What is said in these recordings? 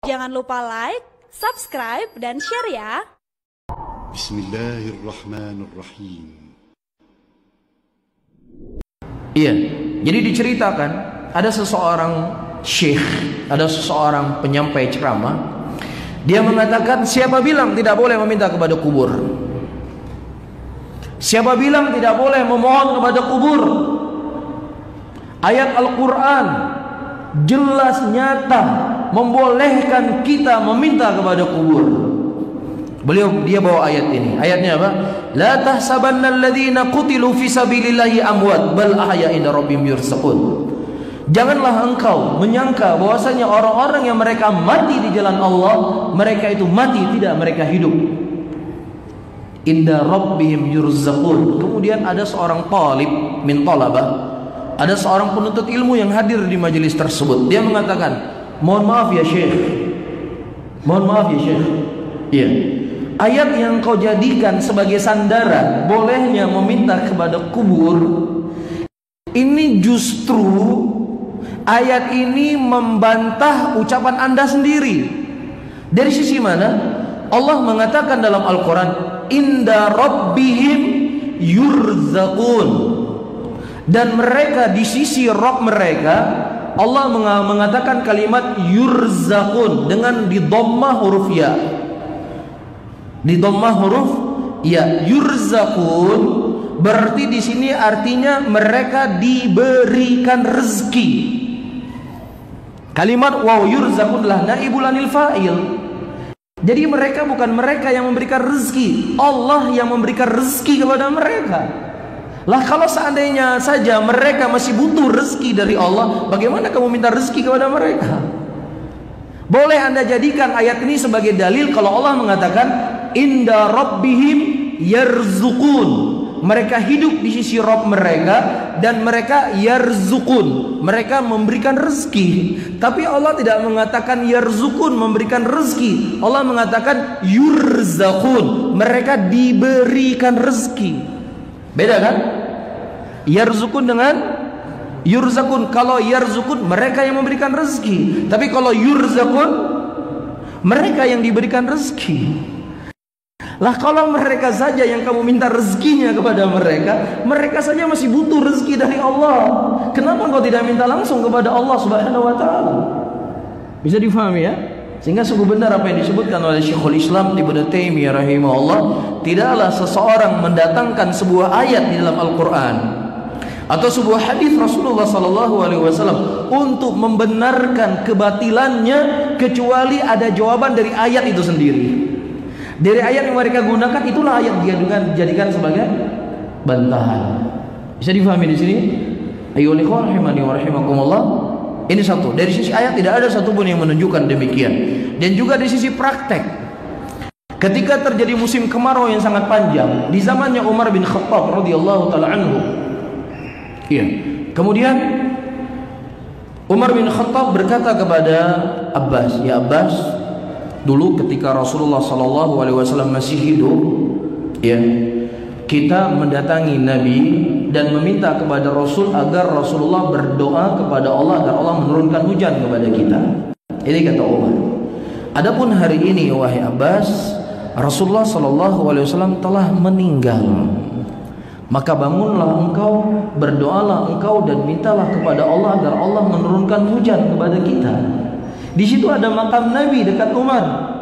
Jangan lupa like, subscribe, dan share ya. Bismillahirrahmanirrahim. Iya, jadi diceritakan ada seseorang syekh, ada seseorang penyampai ceramah. Dia mengatakan, siapa bilang tidak boleh meminta kepada kubur? Siapa bilang tidak boleh memohon kepada kubur? Ayat Al-Quran jelas nyata membolehkan kita meminta kepada kubur. Dia bawa ayat ini. Ayatnya apa? La tahsabanna alladhina qutilu fi sabilillahi amwat bal ahya inda rabbihim yurzaqun. Janganlah engkau menyangka bahwasanya orang-orang yang mereka mati di jalan Allah, mereka itu mati, tidak, mereka hidup. Inda rabbihim yurzaqun. Kemudian ada seorang talib min talabah, ada seorang penuntut ilmu yang hadir di majelis tersebut. Dia mengatakan, mohon maaf ya Syekh, mohon maaf ya Syekh, iya, ayat yang kau jadikan sebagai sandaran bolehnya meminta kepada kubur, ini justru ayat ini membantah ucapan Anda sendiri. Dari sisi mana? Allah mengatakan dalam Al-Quran, inda rabbihim yurzaqun, dan mereka di sisi Rabb mereka, Allah mengatakan kalimat yurzaqun dengan di dhammah huruf ya. Di dhammah huruf ya, yurzaqun berarti di sini artinya mereka diberikan rezeki. Kalimat waw yurzaqun lah naibul anil fa'il. Jadi mereka bukan mereka yang memberikan rezeki, Allah yang memberikan rezeki kepada mereka. Lah kalau seandainya saja mereka masih butuh rezeki dari Allah, bagaimana kamu minta rezeki kepada mereka? Boleh Anda jadikan ayat ini sebagai dalil kalau Allah mengatakan inda rabbihim yarzuqun, mereka hidup di sisi Rabb mereka dan mereka yarzuqun, mereka memberikan rezeki. Tapi Allah tidak mengatakan yarzuqun, memberikan rezeki. Allah mengatakan yurzaqun, mereka diberikan rezeki. Beda kan? Yarzukun dengan yurzakun. Kalau yarzukun mereka yang memberikan rezeki, tapi kalau yurzakun mereka yang diberikan rezeki. Lah kalau mereka saja yang kamu minta rezekinya kepada mereka, mereka saja masih butuh rezeki dari Allah. Kenapa kau tidak minta langsung kepada Allah Subhanahu wa taala? Bisa difahami ya? Sehingga sungguh benar apa yang disebutkan oleh Syekhul Islam Ibnu Taimiyah rahimahullah, tidaklah seseorang mendatangkan sebuah ayat di dalam Al-Quran atau sebuah hadis Rasulullah SAW untuk membenarkan kebatilannya kecuali ada jawaban dari ayat itu sendiri. Dari ayat yang mereka gunakan, itulah ayat dia jadikan sebagai bantahan. Bisa difahami di sini? Ayyuhal ikhwan rahimani wa rahimakumullah. Ini satu, dari sisi ayat tidak ada satupun yang menunjukkan demikian. Dan juga dari sisi praktek, ketika terjadi musim kemarau yang sangat panjang di zamannya Umar bin Khattab radhiyallahu taala anhu, iya, kemudian Umar bin Khattab berkata kepada Abbas, ya Abbas, dulu ketika Rasulullah SAW masih hidup, ya, kita mendatangi Nabi dan meminta kepada Rasul agar Rasulullah berdoa kepada Allah agar Allah menurunkan hujan kepada kita. Ini kata Umar. Adapun hari ini wahai Abbas, Rasulullah SAW telah meninggal. Maka bangunlah engkau, berdoalah engkau dan mintalah kepada Allah agar Allah menurunkan hujan kepada kita. Di situ ada makam Nabi dekat Umar.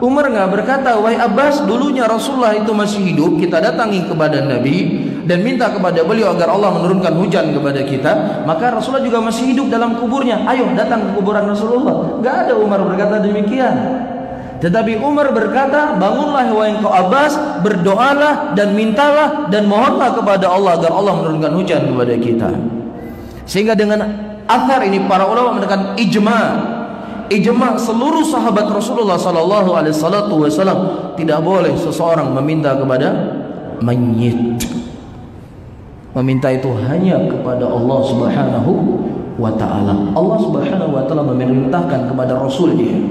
Umar nggak berkata, wahai Abbas, dulunya Rasulullah itu masih hidup, kita datangi kepada Nabi dan minta kepada beliau agar Allah menurunkan hujan kepada kita, maka Rasulullah juga masih hidup dalam kuburnya, ayo datang ke kuburan Rasulullah. Nggak ada Umar berkata demikian. Tetapi Umar berkata, bangunlah wahai engkau Abbas, berdoalah dan mintalah dan mohonlah kepada Allah agar Allah menurunkan hujan kepada kita. Sehingga dengan athar ini para ulama mengatakan ijma seluruh sahabat Rasulullah SAW tidak boleh seseorang meminta kepada mayyit. Meminta itu hanya kepada Allah Subhanahu wa taala. Allah Subhanahu wa taala memerintahkan kepada Rasulnya.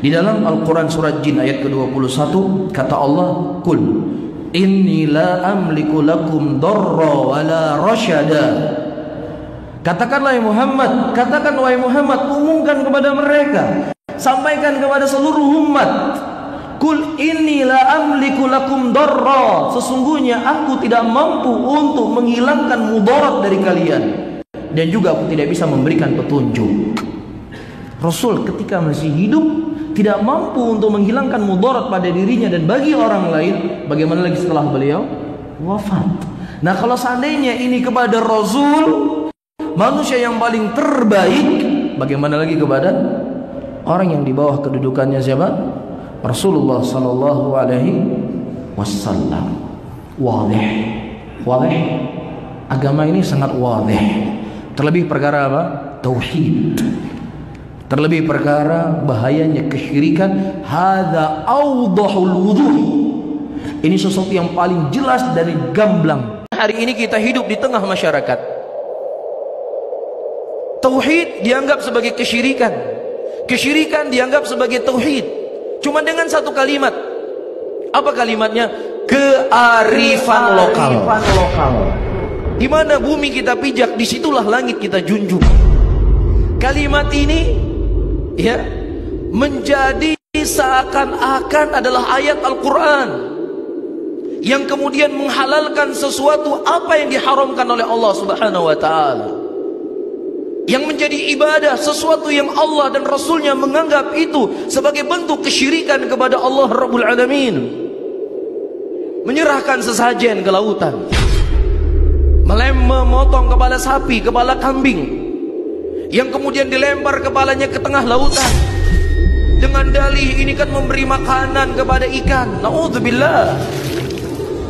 Di dalam Al-Quran surat Jin ayat ke-21 kata Allah, Qul inni la amliku lakum darra wa la rasyada. Katakanlah ya Muhammad, katakan wahai Muhammad, umumkan kepada mereka, sampaikan kepada seluruh umat. Kul inni la amliku lakum darra, sesungguhnya aku tidak mampu untuk menghilangkan mudarat dari kalian, dan juga aku tidak bisa memberikan petunjuk. Rasul ketika masih hidup tidak mampu untuk menghilangkan mudarat pada dirinya dan bagi orang lain, bagaimana lagi setelah beliau wafat. Nah, kalau seandainya ini kepada Rasul, manusia yang paling terbaik, bagaimana lagi kepada orang yang di bawah kedudukannya siapa? Rasulullah sallallahu alaihi wasallam. Wadih. Agama ini sangat wadih. Terlebih perkara apa? Tauhid. Terlebih perkara bahayanya kesyirikan. Hadza awdahul wuduh. Ini sesuatu yang paling jelas dari gamblang. Hari ini kita hidup di tengah masyarakat. Tauhid dianggap sebagai kesyirikan. Kesyirikan dianggap sebagai tauhid. Cuma dengan satu kalimat. Apa kalimatnya? Kearifan lokal. Di mana bumi kita pijak, disitulah langit kita junjung. Kalimat ini ya menjadi seakan-akan adalah ayat Al-Quran yang kemudian menghalalkan sesuatu apa yang diharamkan oleh Allah Subhanahu wa ta'ala, yang menjadi ibadah, sesuatu yang Allah dan Rasulnya menganggap itu sebagai bentuk kesyirikan kepada Allah Rabbul Alamin. Menyerahkan sesajen ke lautan, memotong kepala sapi, kepala kambing, yang kemudian dilempar kepalanya ke tengah lautan dengan dalih ini kan memberi makanan kepada ikan. Na'udzubillah.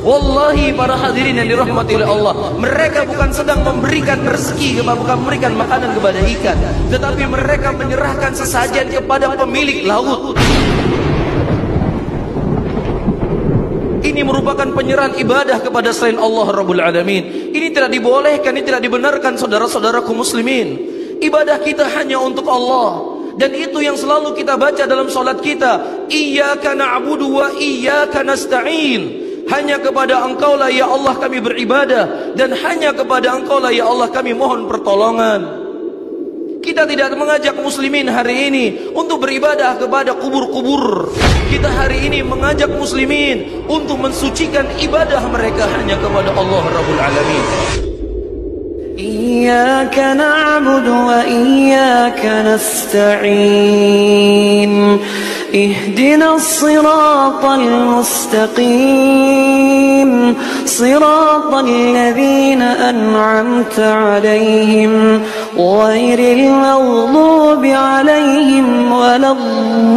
Wallahi para hadirin yang dirahmati oleh Allah, mereka bukan sedang memberikan rezeki, bukan memberikan makanan kepada ikan, tetapi mereka menyerahkan sesajen kepada pemilik laut. Ini merupakan penyerahan ibadah kepada selain Allah Rabbul Alamin. Ini tidak dibolehkan, ini tidak dibenarkan saudara-saudaraku muslimin. Ibadah kita hanya untuk Allah, dan itu yang selalu kita baca dalam salat kita. Iyyaka na'budu wa iyyaka nasta'in. Hanya kepada Engkaulah ya Allah kami beribadah, dan hanya kepada Engkaulah ya Allah kami mohon pertolongan. Kita tidak mengajak muslimin hari ini untuk beribadah kepada kubur-kubur. Kita hari ini mengajak muslimin untuk mensucikan ibadah mereka hanya kepada Allah Rabbul Alamin. Iyyaka na'budu wa iyyaka nasta'in. اهدنا الصراط المستقيم صراط الذين أنعمت عليهم غير المغضوب عليهم ولا الضالين.